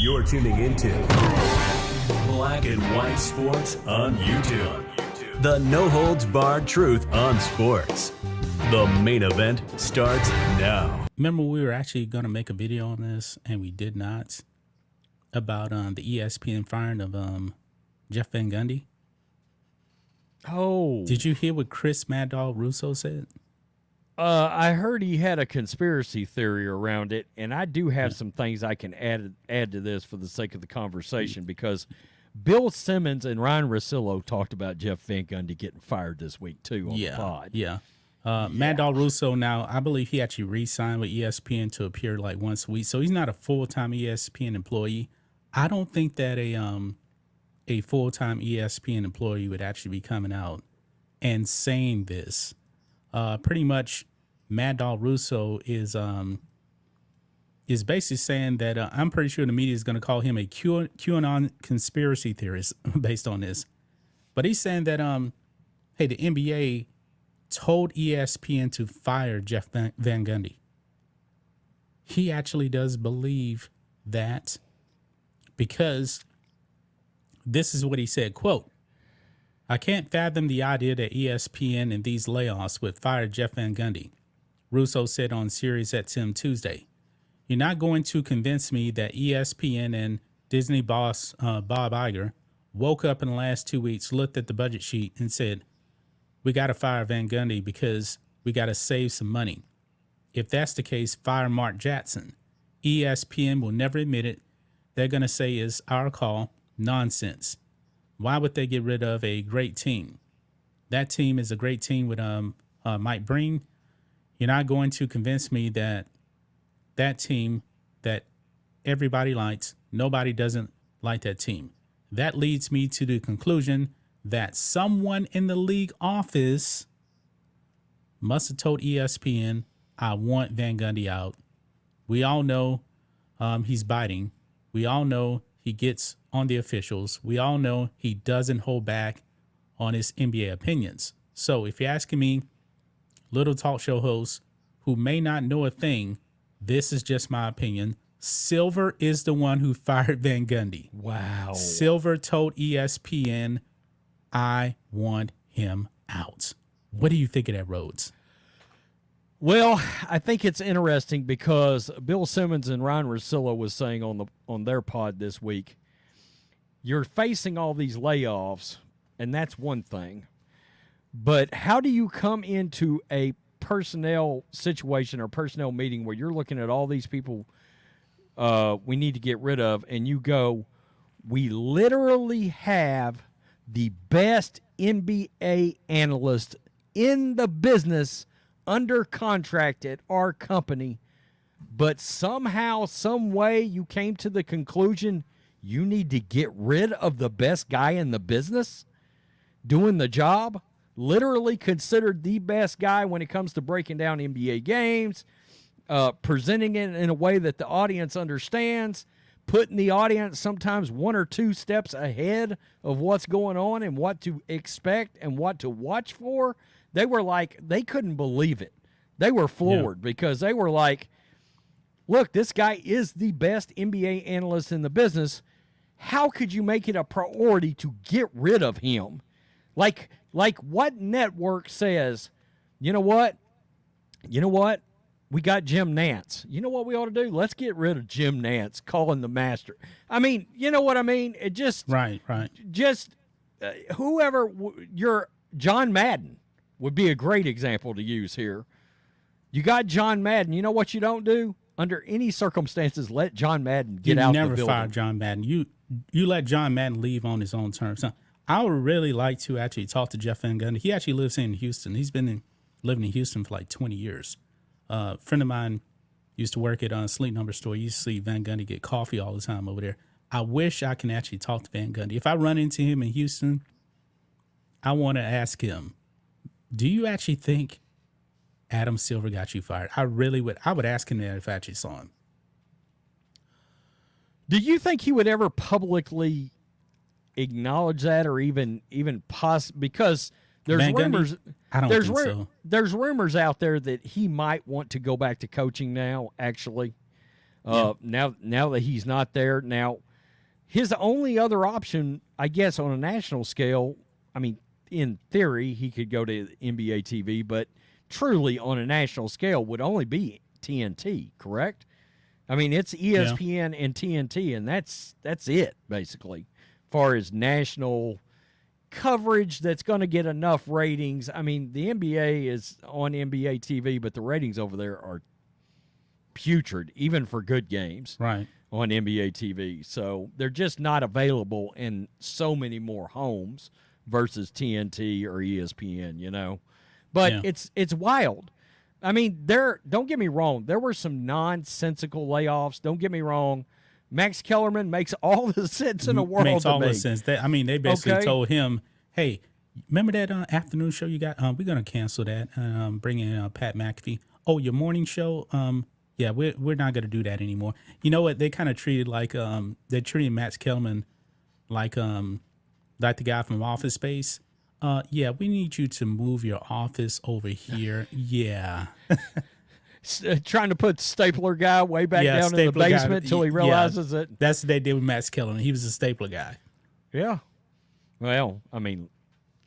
You're tuning into Black and White Sports on YouTube. The no-holds-barred truth on sports. The main event starts now. Remember, we were actually going to make a video on this, and we did not, about the ESPN firing of Jeff Van Gundy. Oh. Did you hear what Chris Mad Dog Russo said? I heard he had a conspiracy theory around it, and I do have some things I can add to this for the sake of the conversation, because Bill Simmons and Ryan Russillo talked about Jeff Van Gundy getting fired this week, too, on the pod. Yeah. Mad Dog Russo, now, I believe he actually re-signed with ESPN to appear like once a week, so he's not a full-time ESPN employee. I don't think that a full-time ESPN employee would actually be coming out and saying this. Pretty much, Mad Dog Russo is basically saying that I'm pretty sure the media is going to call him a QAnon conspiracy theorist based on this. But he's saying that hey, the NBA told ESPN to fire Jeff Van Gundy. He actually does believe that, because this is what he said, quote, "I can't fathom the idea that ESPN and these layoffs would fire Jeff Van Gundy," Russo said on Sirius XM Tuesday. "You're not going to convince me that ESPN and Disney boss Bob Iger woke up in the last 2 weeks, looked at the budget sheet, and said, we got to fire Van Gundy because we got to save some money. If that's the case, fire Mark Jackson. ESPN will never admit it. They're going to say it's our call. Nonsense. Why would they get rid of a great team? That team is a great team with Mike Breen. You're not going to convince me that that team that everybody likes, nobody doesn't like that team. That leads me to the conclusion that someone in the league office must have told ESPN, I want Van Gundy out. We all know he's biting. We all know he gets on the officials. We all know he doesn't hold back on his NBA opinions. So if you're asking me, little talk show host who may not know a thing, this is just my opinion. Silver is the one who fired Van Gundy. Wow. Silver told ESPN, I want him out. What do you think of that, Rhodes? Well, I think it's interesting because Bill Simmons and Ryan Russillo was saying on their pod this week, you're facing all these layoffs, and that's one thing. But how do you come into a personnel situation or personnel meeting where you're looking at all these people we need to get rid of, and you go, we literally have the best NBA analyst in the business under contract at our company, but somehow, some way you came to the conclusion you need to get rid of the best guy in the business doing the job, literally considered the best guy when it comes to breaking down NBA games, presenting it in a way that the audience understands, putting the audience sometimes one or two steps ahead of what's going on and what to expect and what to watch for. They were like, they couldn't believe it. They were floored because they were like, look, this guy is the best NBA analyst in the business. How could you make it a priority to get rid of him? Like what network says, you know what? We got Jim Nantz. You know what we ought to do? Let's get rid of Jim Nantz, calling the master. I mean, you know what I mean? It just right. Just whoever your John Madden would be a great example to use here. You got John Madden. You know what you don't do? Under any circumstances, let John Madden get out the building. You never fire John Madden. You let John Madden leave on his own terms. Now, I would really like to actually talk to Jeff Van Gundy. He actually lives in Houston. He's been living in Houston for like 20 years. A friend of mine used to work at a Sleep Number store. You used to see Van Gundy get coffee all the time over there. I wish I can actually talk to Van Gundy. If I run into him in Houston, I want to ask him, do you actually think Adam Silver got you fired? I really would. I would ask him that if I actually saw him. Do you think he would ever publicly acknowledge that, or even because there's Van rumors. Gundy? I don't think so. There's rumors out there that he might want to go back to coaching now. Actually, Now that he's not there, now his only other option, I guess, on a national scale, I mean, in theory, he could go to NBA TV, but truly on a national scale would only be TNT, correct? I mean, it's ESPN and TNT, and that's it, basically, far as national coverage that's going to get enough ratings. I mean, the NBA is on NBA TV, but the ratings over there are putrid, even for good games right, on NBA TV. So they're just not available in so many more homes versus TNT or ESPN, you know. But it's wild. I mean, don't get me wrong, there were some nonsensical layoffs. Don't get me wrong. Max Kellerman makes all the sense in the world. Makes all to the me. sense. They basically told him, "Hey, remember that afternoon show you got? We're gonna cancel that. Bring in Pat McAfee. Oh, your morning show. Yeah, we're not gonna do that anymore. You know what? They kind of treated they treated Max Kellerman like the guy from Office Space. Yeah, we need you to move your office over here. Yeah." Trying to put stapler guy way back down in the basement until he realizes that. That's what they did with Max Kellerman. He was a stapler guy. Yeah. Well, I mean,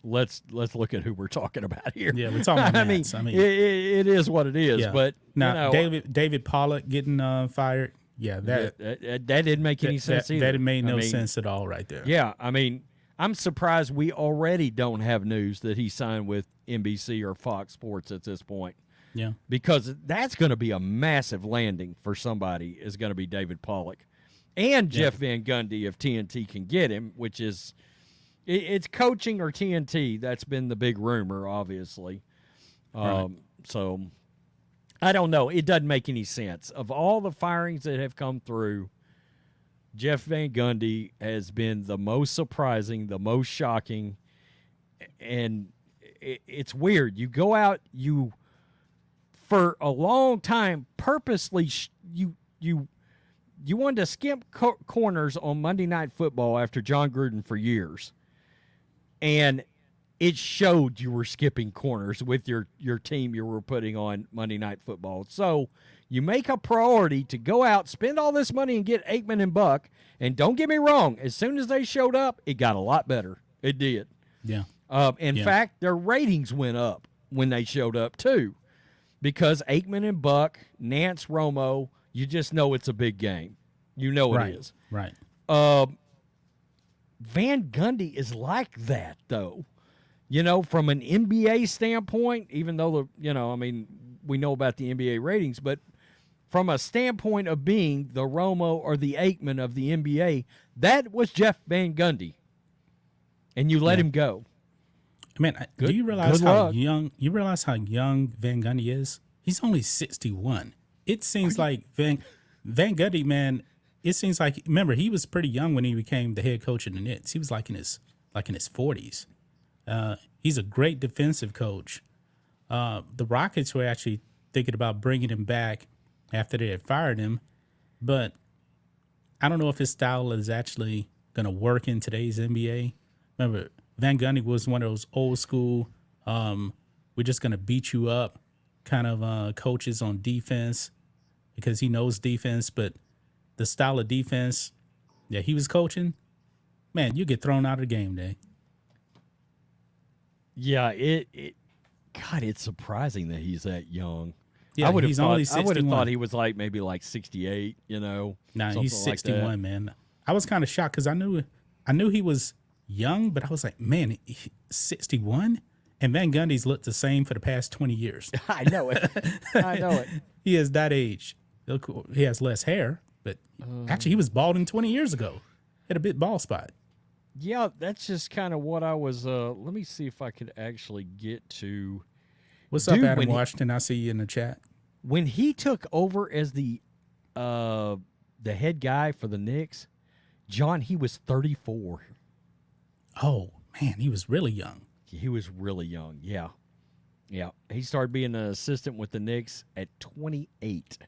let's look at who we're talking about here. Yeah, we're talking about Max. It is what it is. Yeah. But now, David Pollack getting fired. Yeah, that didn't make any sense either. That made no sense at all right there. Yeah, I mean, I'm surprised we already don't have news that he signed with NBC or Fox Sports at this point. Yeah, because that's going to be a massive landing for somebody. Is going to be David Pollack and Jeff Van Gundy if TNT can get him, which is it's coaching or TNT. That's been the big rumor, obviously. Right. So I don't know. It doesn't make any sense. Of all the firings that have come through, Jeff Van Gundy has been the most surprising, the most shocking, and it's weird. You go out, for a long time, purposely, you wanted to skimp corners on Monday Night Football after John Gruden for years, and it showed you were skipping corners with your team you were putting on Monday Night Football. So you make a priority to go out, spend all this money, and get Aikman and Buck. And don't get me wrong, as soon as they showed up, it got a lot better. It did. Yeah. In fact, their ratings went up when they showed up too. Because Aikman and Buck, Nance, Romo, you just know it's a big game. You know it is. Right. Van Gundy is like that, though. You know, from an NBA standpoint, even though, we know about the NBA ratings, but from a standpoint of being the Romo or the Aikman of the NBA, that was Jeff Van Gundy. And you let him go. Man, do you realize how young Van Gundy is? He's only 61. It seems like Van Gundy, man, it seems like, remember, he was pretty young when he became the head coach of the Knicks. He was like in his 40s. He's a great defensive coach. The Rockets were actually thinking about bringing him back after they had fired him, but I don't know if his style is actually going to work in today's NBA. Remember, Van Gundy was one of those old school, we're just going to beat you up kind of coaches on defense because he knows defense, but the style of defense that he was coaching, man, you get thrown out of the game day. Yeah, God, it's surprising that he's that young. Yeah, I would have thought he was maybe 68, Nah, he's 61, like man. I was kind of shocked because I knew he was young, but I was like, man, 61? And Van Gundy's looked the same for the past 20 years. I know it. He is that age. He has less hair, but actually he was balding 20 years ago. Had a bit bald spot. Yeah, that's just kind of what I was. Let me see if I could actually get to. What's up, Adam Washington? I see you in the chat. When he took over as the head guy for the Knicks, John, he was 34. Oh, man, he was really young. He was really young, yeah. Yeah, he started being an assistant with the Knicks at 28.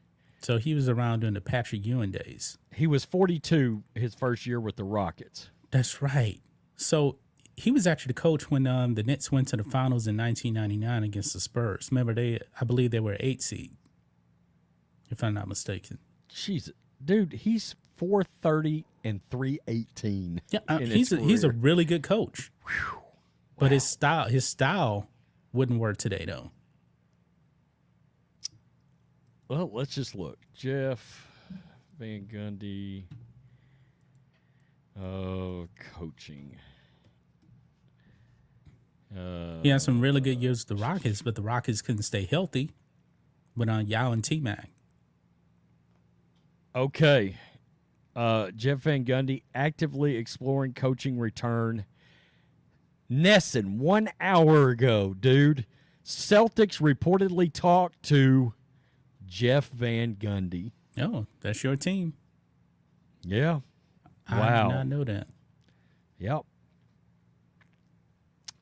So he was around during the Patrick Ewing days. He was 42 his first year with the Rockets. That's right. So he was actually the coach when the Knicks went to the finals in 1999 against the Spurs. Remember, I believe they were 8 seed, if I'm not mistaken. jeez, dude, he's 430 and 318. Yeah, he's a really good coach. But his style wouldn't work today though. Well, let's just look. Jeff Van Gundy. Oh, coaching. He had some really good years with the Rockets, but the Rockets couldn't stay healthy. But on Yao and T-Mac. Okay. Jeff Van Gundy actively exploring coaching return. Nesson 1 hour ago, dude. Celtics reportedly talked to Jeff Van Gundy. Oh, that's your team. Yeah. I Wow. did not know that. Yep.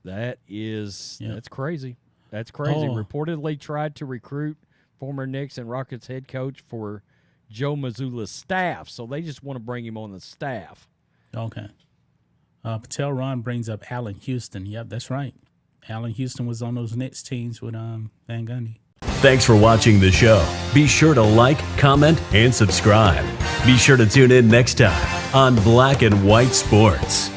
That's crazy. That's crazy. Oh. Reportedly tried to recruit former Knicks and Rockets head coach for Joe Mazzulla's staff, so they just want to bring him on the staff. Okay. Patel Ron brings up Allen Houston. Yep, that's right. Allen Houston was on those Knicks teams with Van Gundy. Thanks for watching the show. Be sure to like, comment, and subscribe. Be sure to tune in next time on Black and White Sports.